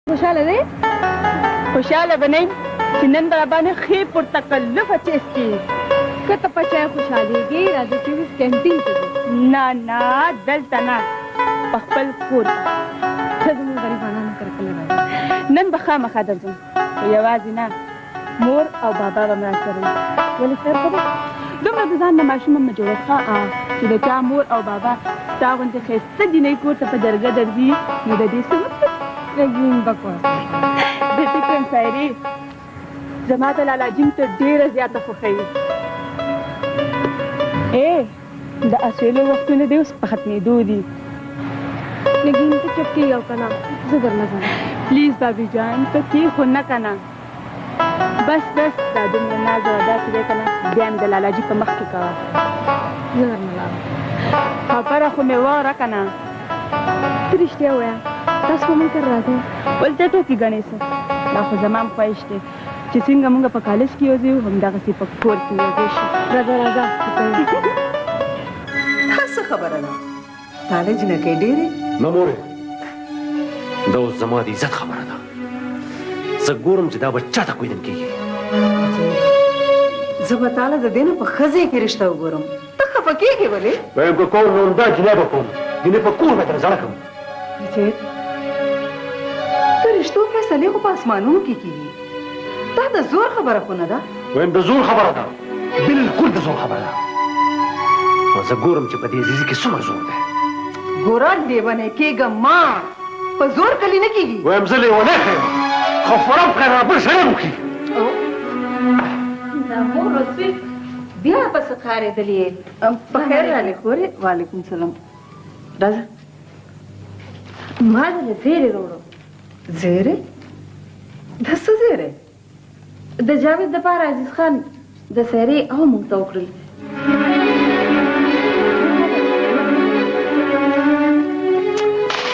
خوشاله دی؟ خوشاله به نه چې نن به راباندې ښې پر تکلفه چیستی. که ته په چای خوشحالېږې راځه چې اوس کینټین ته ځو. نه نه دلته نه، په خپل کور کې. ته زموږ غریبانانو کره کله راځې؟ نن به خامخا درځم، خو یوازې نه، مور او بابا به مې راسره وي. ولې خیر ښه ده؟ دومره د ځان نه ماشومه مه جوړه ښه چې د چا مور او بابا ستا غوندې ښایسته جینۍ کور ته په جرګه درځي، نو د دې څه مطلب؟ لږین بکواس د فکرم سایري زما د لالاجین ته ډېره زیاته خوښوي. د اسویلو وختونه دی اوس په ختمېدو دي. لږین ته چپ کېږه او که نه زه درنه ځم. پلیز بابي جان ته کې خو نه که نه. بس بس دا دومره ناز او ادا چې دی که نه بیا مې د لالاجي په مخ کې کوه. زه درنه لاړم. خبره خو مې واوره که نه. ته رښتیا ووایه تاسو به موږ کره راځئ؟ ولې ته ټوکې ګڼې څه؟ دا خو زما هم خواهش دی چې څنګه موږ په کالج کې یو ځای یو همدغسې په کور کې یو ځای شو. راځه راځه دا څه خبره ده؟ طالع جنکۍ ډېرې؟ نه مورې، دا اوس زما د عزت خبره ده. زه ګورم چې دا به چاته کویدن کېږي. زه به تاله د دې نه په ښځې کې رشته وګورم. ته خفه کېږې ولې؟ وایم که کوم نو همدا جنۍ به کوم، جنۍ په کور به ترې زړه کړم. د رشتو فیصلې خو په اسمانونو کې کېږي. دا د زور خبره خو نه ده. وایم د زور خبره ده، بلکل د زور خبره ده. نو زه ګورم چې په دې عزیزي کې څومره زور دی. ګوره لیونی کېږه ما، په زور کلي نه کېږي. وایم زه لیونی ښه یم، خو فرم خیر بل سړی وکړي. دا مور لطفي بیا پسې ښکارېدلې یې. په خیر رالې خورې؟ وعلیکم سلام. راځه. ما دله زیرې راوړو. زیرې؟ دا څه زیرې؟ د جاوید دپاره عزیز خان د سیارې او موږ ته وکړل.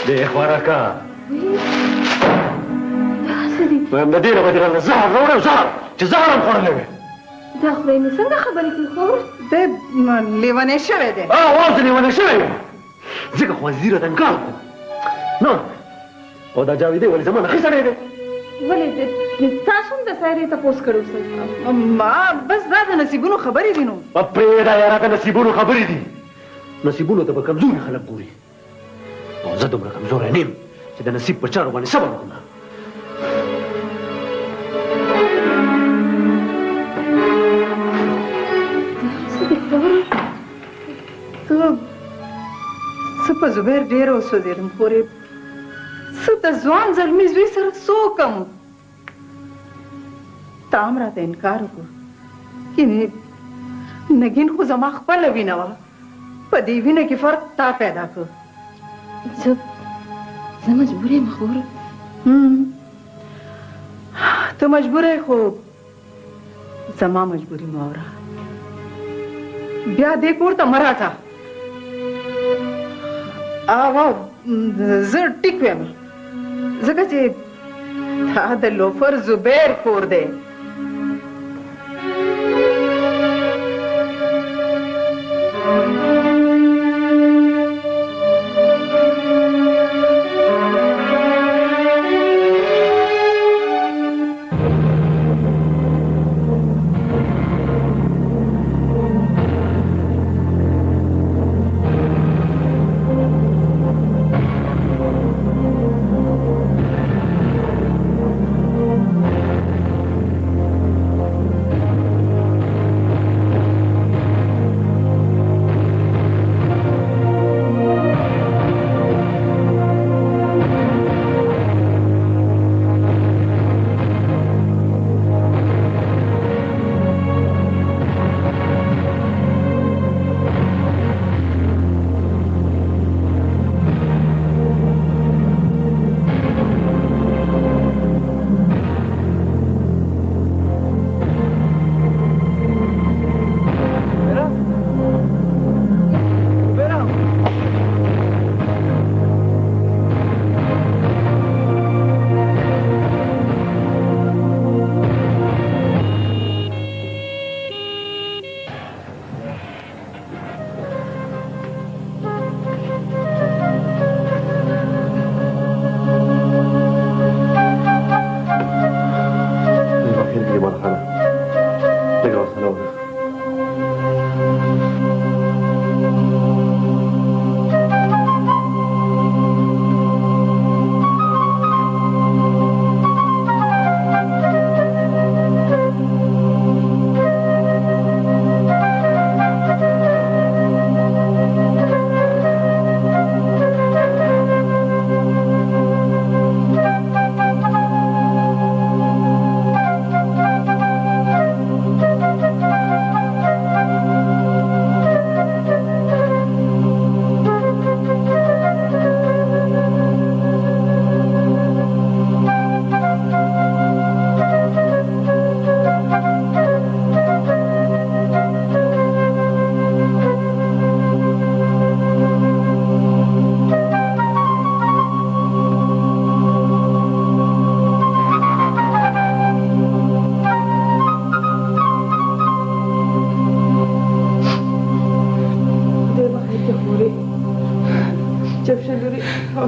دې خوراکه دا څه دي؟ وایم د ډېره به دې راله زهر راوړی، زهر چې زهر هم خوړلی وی. دا خدای مې څنګه خبرې کوي خو؟ دی لیونی شوی دی. اوس لیونی شوی یم، ځکه خو وزیره ته انکار وکړو. نه او دا جاویدی ولې زما نه ښه سړی دی. ولې تاسو هم د سیارې تپوس کړی اوسئ؟ ما بس دا د نصیبونو خبرې دي نو. پرېږده یاره د نصیبونو خبرې دي. نصیبونو ته به کمزوري خلک ګوري، او زه دومره کمزوری نه یم چې د نصیب په چارو باندې صبر وکړم. څه په زبیر ډېره وسوځېدم خورې څه د ځوان زلمي زوی سره څه وکړم؟ تا هم راته انکار وکړو. یعنې نګین خو زما خپله وینه وه، په دې وینه کې فرق تا پیدا کړ. زه مجبور یم خور. ته مجبوره یې، خو زما مجبوري مه اوره. بیا دې کور ته مه راځه. زه ټیک ویم، ځکه چې دا د لوفر زبیر کور دی.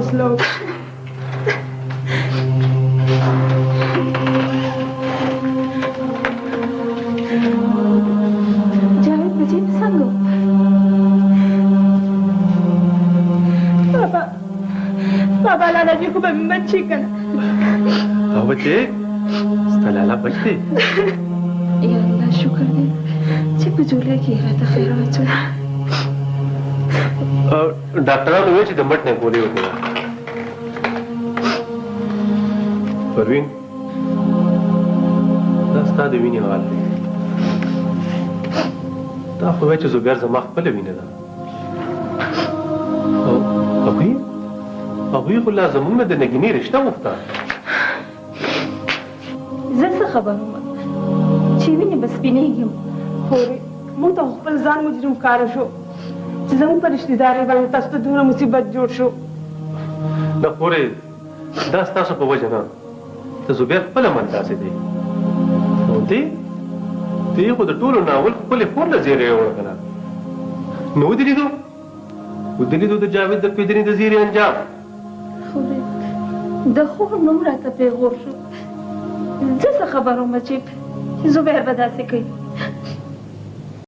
حوصله وکړه. جاوید بچی څنګه و؟ بابا لالا جی خو به مې بچي که نه. او بچې ستا لالا بچ دی؟ یا الله شکر دی چې په جولای کې یې راته خیر واچوه. ډاکټرانو وویل چې د مټ نه ګولۍ وکړه. پروین دا ستا د وینې حال دی. تا خو وایي چې زبیر زما خپله وینه ده. او هغوی خو لا زموږ نه د نګینې رشته غوښته. زه څه خبر وم چې وینې به سپینېږم. خورې موږ ته خپل ځان مجرم ښکاره شو چې زموږ په رشتهدارۍ باندې تاسو ته دومره مصیبت جوړ شو. نه خورې دا ستاسو په وجه نه، د زبیر خپله من داسې دی. او دې خو د ټولو ناول خپلې خور له زیری یې وړه. نو ودې لیدو د جاوید د پیژنې د زیري انجام. خورې د خور نوم راته پیغور شو. زه څه خبر وم چې زبیر به داسې کوي.